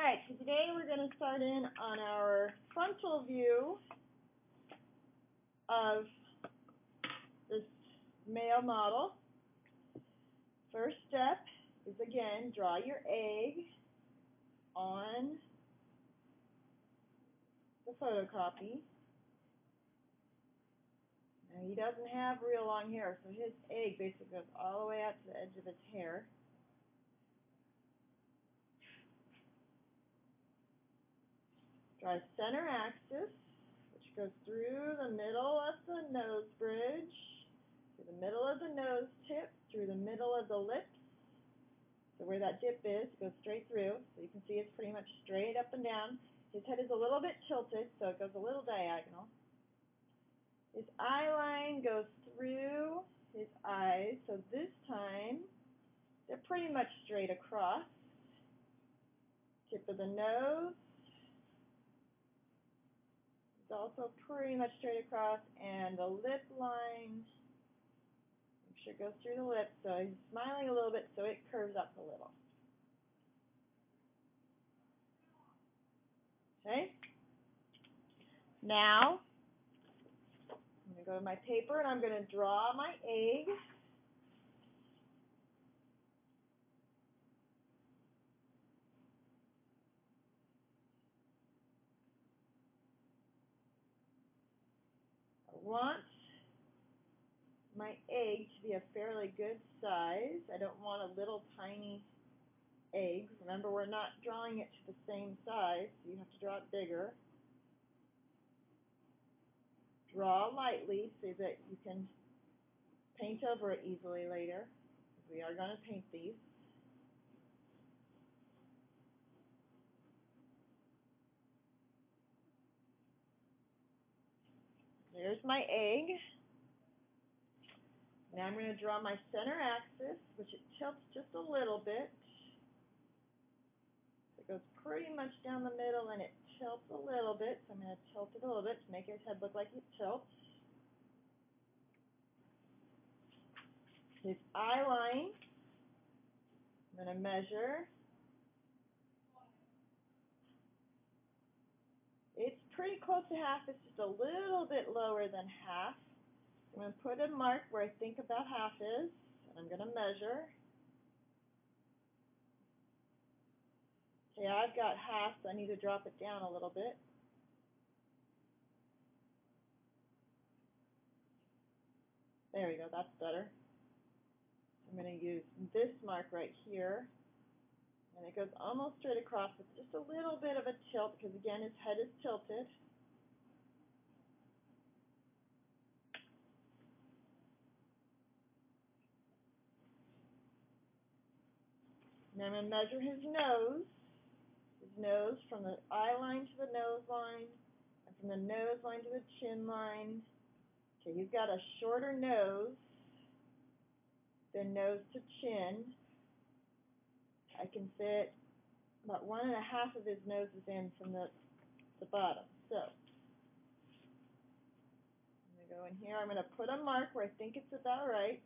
Alright, so today we're going to start in on our frontal view of this male model. First step is, again, draw your egg on the photocopy. Now, he doesn't have real long hair, so his egg basically goes all the way out to the edge of his hair. Draw center axis, which goes through the middle of the nose bridge, through the middle of the nose tip, through the middle of the lips. So where that dip is, it goes straight through. So you can see it's pretty much straight up and down. His head is a little bit tilted, so it goes a little diagonal. His eye line goes through his eyes, so this time they're pretty much straight across. Tip of the nose. It's also pretty much straight across, and the lip line, make sure it goes through the lips, so he's smiling a little bit, so it curves up a little. Okay? Now, I'm going to go to my paper, and I'm going to draw my egg. I want my egg to be a fairly good size. I don't want a little tiny egg. Remember, we're not drawing it to the same size, so you have to draw it bigger. Draw lightly so that you can paint over it easily later. We are going to paint these. There's my egg. Now I'm going to draw my center axis, which it tilts just a little bit. It goes pretty much down the middle, and it tilts a little bit. So I'm going to tilt it a little bit to make his head look like it tilts. His eye line, I'm going to measure. It's pretty close to half. It's just a little bit lower than half. I'm going to put a mark where I think about half is, and I'm going to measure. Okay, I've got half, so I need to drop it down a little bit. There we go, that's better. I'm going to use this mark right here, and it goes almost straight across with just a little bit of a tilt, because again, his head is tilted. Now I'm going to measure his nose. His nose from the eye line to the nose line, and from the nose line to the chin line. Okay, he's got a shorter nose than nose to chin. I can fit about 1.5 of his noses in from the bottom. So I'm going to go in here. I'm going to put a mark where I think it's about right.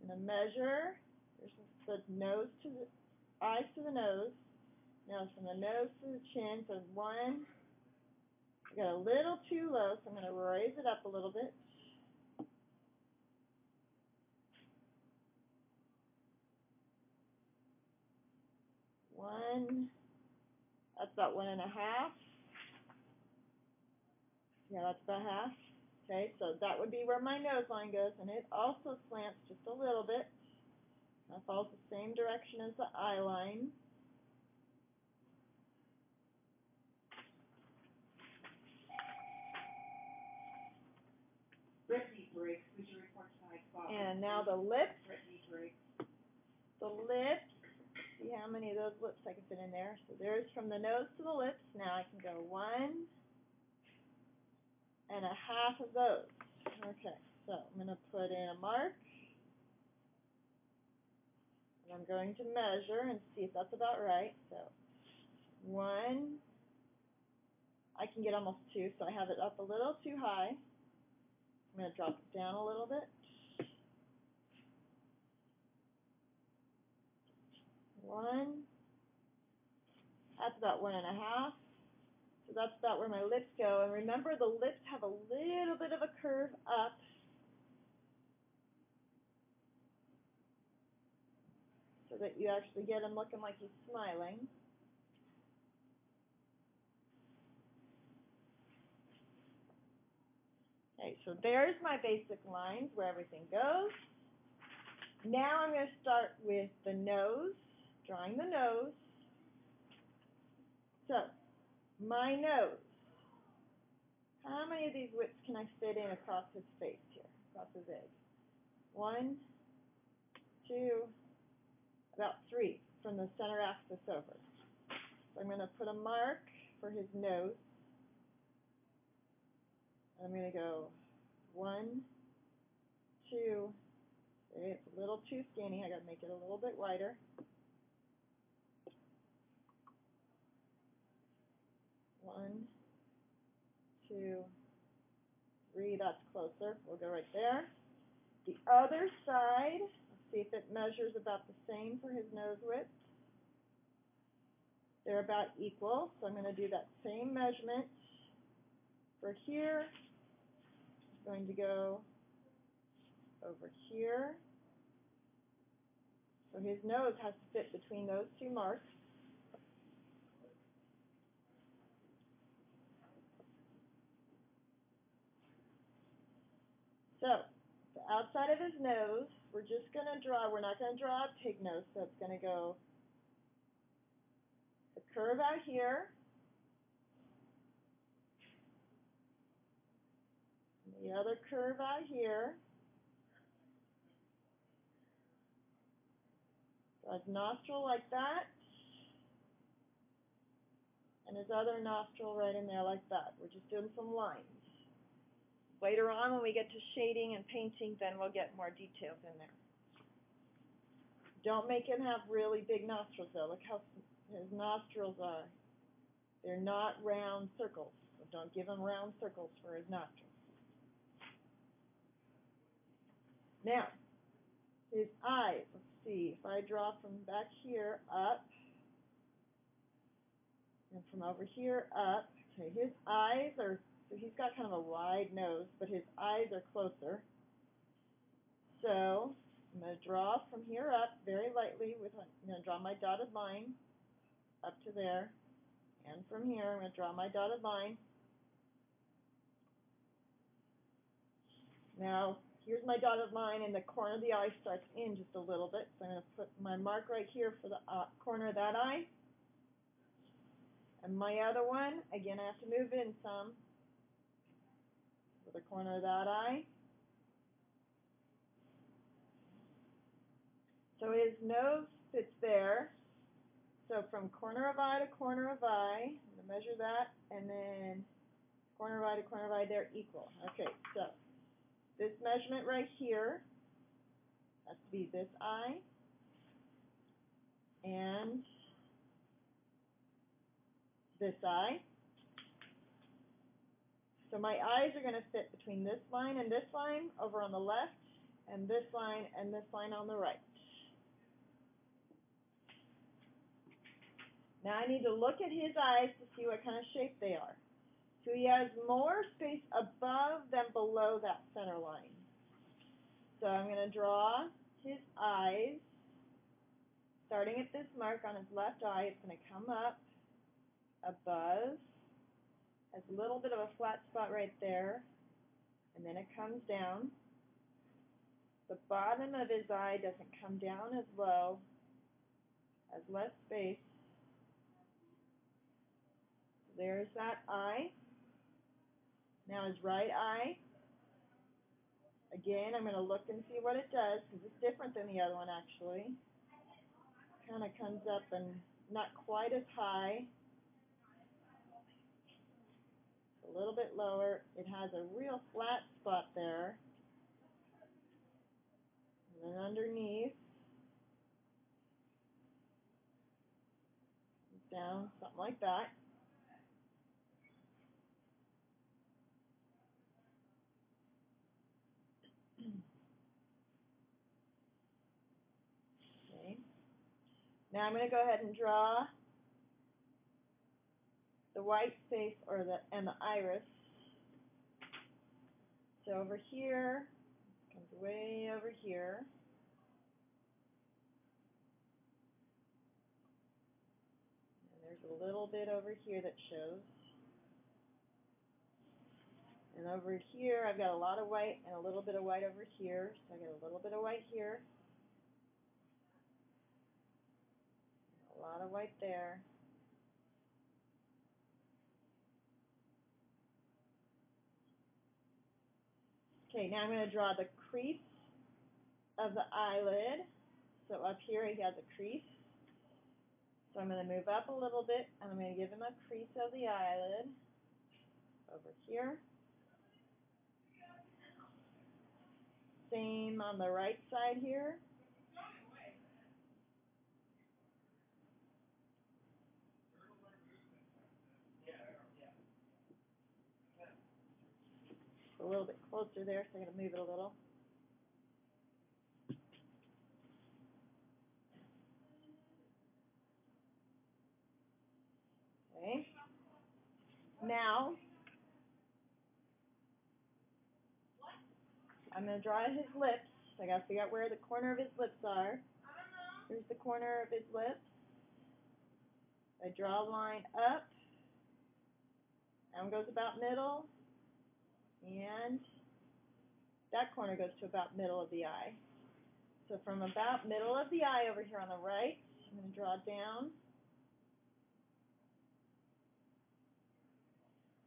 I'm going to measure. There's the nose to the eyes to the nose. Now from the nose to the chin, so one. I got a little too low, so I'm going to raise it up a little bit. One. That's about 1.5. Yeah, that's about half. Okay, so that would be where my nose line goes, and it also slants just a little bit. That follows the same direction as the eye line. And now the lips. The lips. See how many of those lips I can fit in there. So there's from the nose to the lips. Now I can go 1.5 of those. Okay, so I'm going to put in a mark. And I'm going to measure and see if that's about right. So 1. I can get almost 2, so I have it up a little too high. I'm going to drop it down a little bit. 1. That's about 1.5. So that's about where my lips go. And remember, the lips have a little bit of a curve up. So that you actually get him looking like he's smiling. Okay, so there's my basic lines where everything goes. Now I'm going to start with the nose, drawing the nose. So, my nose. How many of these whips can I fit in across his face here, across his egg? 1, 2, about 3 from the center axis over. So I'm going to put a mark for his nose. I'm going to go 1, 2, it's a little too skinny. I got to make it a little bit wider. 1, 2, 3, that's closer. We'll go right there. The other side, let's see if it measures about the same for his nose width. They're about equal, so I'm going to do that same measurement for here. I'm going to go over here. So his nose has to fit between those two marks. So, the outside of his nose, we're just going to draw, we're not going to draw a pig nose, so it's going to go a curve out here, and the other curve out here. Draw his nostril like that, and his other nostril right in there like that. We're just doing some lines. Later on, when we get to shading and painting, then we'll get more details in there. Don't make him have really big nostrils, though. Look how his nostrils are. They're not round circles, so don't give him round circles for his nostrils. Now, his eyes. Let's see. If I draw from back here up, and from over here up, okay, his eyes are, so he's got kind of a wide nose, but his eyes are closer. So I'm going to draw from here up very lightly. I'm going to draw my dotted line up to there. And from here, I'm going to draw my dotted line. Now, here's my dotted line, and the corner of the eye starts in just a little bit. So I'm going to put my mark right here for the corner of that eye. And my other one, again, I have to move in some for the corner of that eye. So his nose fits there. So from corner of eye to corner of eye, I'm going to measure that, and then corner of eye to corner of eye, they're equal. Okay, so this measurement right here has to be this eye, and this eye. So my eyes are going to fit between this line and this line over on the left, and this line and this line on the right. Now I need to look at his eyes to see what kind of shape they are. So he has more space above than below that center line. So I'm going to draw his eyes. Starting at this mark on his left eye, it's going to come up above. Has a little bit of a flat spot right there, and then it comes down. The bottom of his eye doesn't come down as low, has less space. There's that eye. Now his right eye. Again, I'm going to look and see what it does, because it's different than the other one, actually. Kind of comes up and not quite as high. A little bit lower. It has a real flat spot there. And then underneath, down, something like that. Okay. Now I'm going to go ahead and draw the white space and the iris. So over here, comes way over here. And there's a little bit over here that shows. And over here, I've got a lot of white and a little bit of white over here. So I get a little bit of white here. A lot of white there. Okay, now I'm going to draw the crease of the eyelid. So up here he has a crease. So I'm going to move up a little bit, and I'm going to give him a crease of the eyelid over here. Same on the right side here. A little bit closer there, so I'm going to move it a little. Okay. Now, I'm going to draw his lips. I got to figure out where the corner of his lips are. Here's the corner of his lips. I draw a line up. That one goes about middle. And that corner goes to about middle of the eye. So from about middle of the eye over here on the right, I'm going to draw down.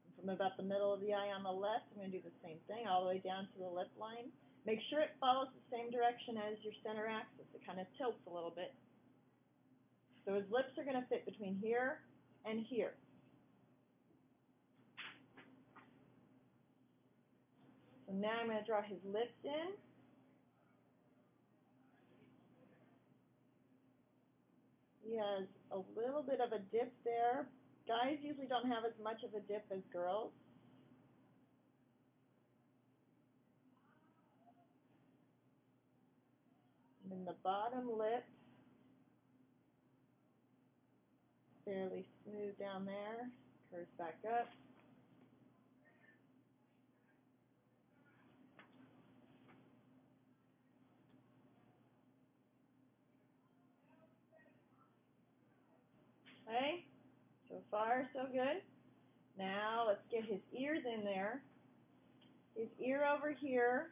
And from about the middle of the eye on the left, I'm going to do the same thing all the way down to the lip line. Make sure it follows the same direction as your center axis. It kind of tilts a little bit. So his lips are going to fit between here and here. So now I'm going to draw his lips in. He has a little bit of a dip there. Guys usually don't have as much of a dip as girls. And then the bottom lip, fairly smooth down there, curves back up. Okay, so far so good. Now let's get his ears in there. His ear over here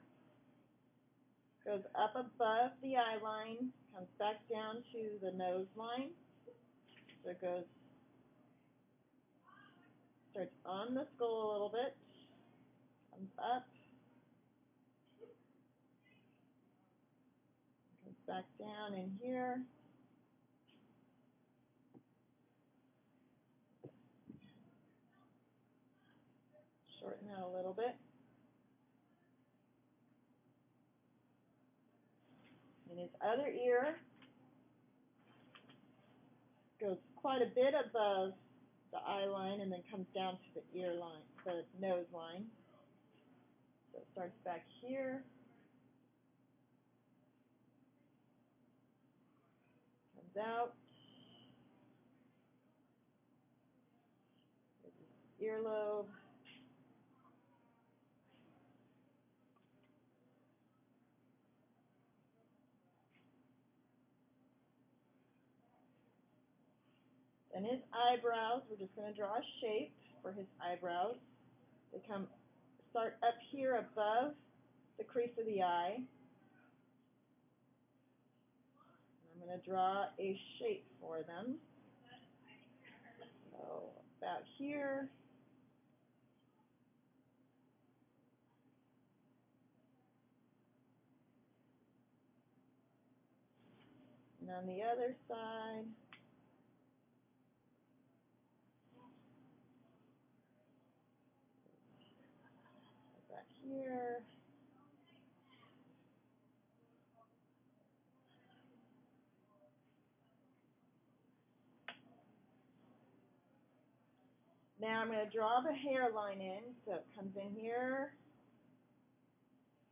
goes up above the eye line, comes back down to the nose line. So it goes, starts on the skull a little bit, comes up, comes back down in here. Shorten that a little bit. And his other ear goes quite a bit above the eye line and then comes down to the ear line, the nose line. So it starts back here, comes out, earlobe, then his eyebrows. We're just going to draw a shape for his eyebrows. They start up here above the crease of the eye. I'm going to draw a shape for them. So about here. And on the other side. Back here. Now I'm going to draw the hairline in, so it comes in here,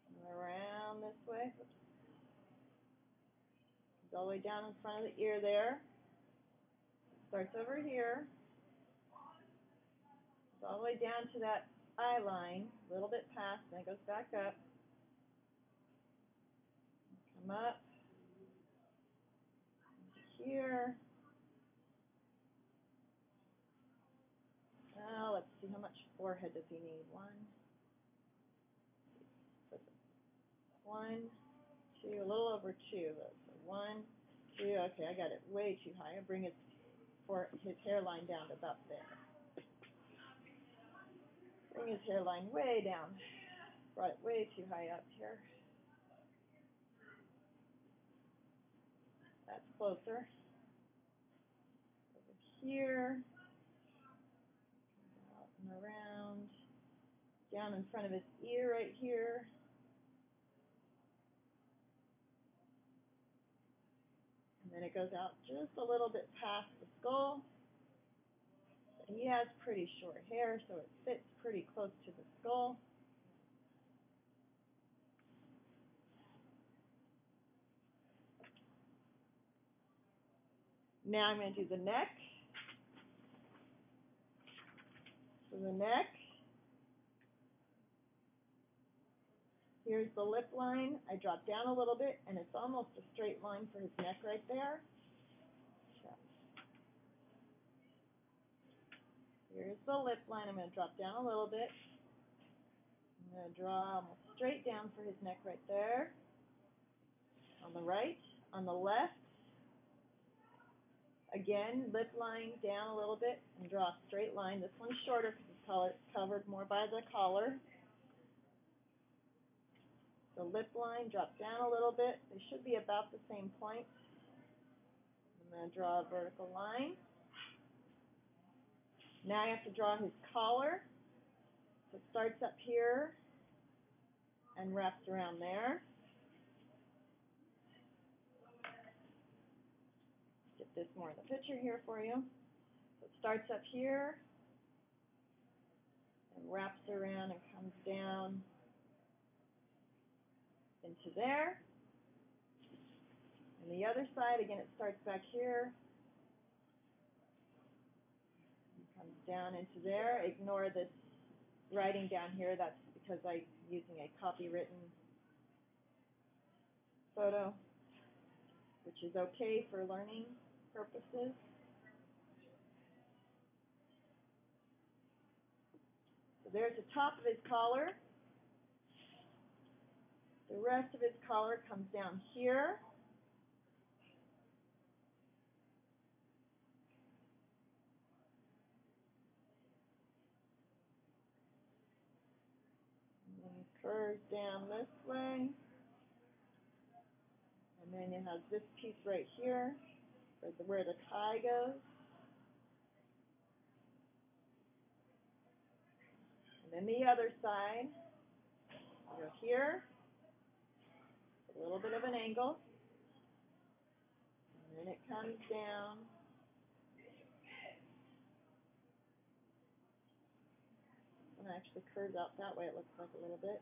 and around this way, oops. Comes all the way down in front of the ear there, starts over here, all the way down to that eye line, a little bit past, and then it goes back up. Come up into here. Now let's see, how much forehead does he need? One, two, a little over two. So 1, 2. Okay, I got it way too high. I'll bring his hairline down to about there. Bring his hairline way down. Brought it way too high up here. That's closer. Over here. Out and around. Down in front of his ear right here. And then it goes out just a little bit past the skull. But he has pretty short hair, so it fits pretty close to the skull. Now I'm going to do the neck. So the neck, here's the lip line. I drop down a little bit, and it's almost a straight line for his neck right there. Here's the lip line. I'm going to drop down a little bit. I'm going to draw almost straight down for his neck right there. On the right, on the left, again, lip line down a little bit and draw a straight line. This one's shorter because it's covered more by the collar. The lip line, drop down a little bit. They should be about the same point. I'm going to draw a vertical line. Now I have to draw his collar. So it starts up here and wraps around there. Get this more in the picture here for you. So it starts up here and wraps around and comes down into there. And the other side, again, it starts back here and comes down into there. Ignore this writing down here. That's because I'm using a copywritten photo, which is okay for learning purposes. So there's the top of his collar. The rest of his collar comes down here. And curves down this way. And then it has this piece right here where the tie goes. And then the other side, you go here, a little bit of an angle, and then it comes down. And it actually curves out that way, it looks like a little bit.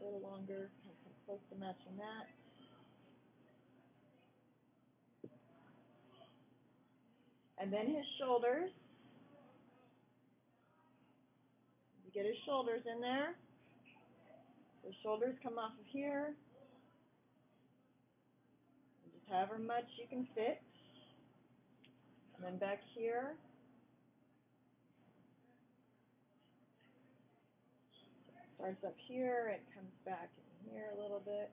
A little longer, come close to matching that. And then his shoulders. You get his shoulders in there. The shoulders come off of here. And just however much you can fit. And then back here. Starts up here, it comes back in here a little bit.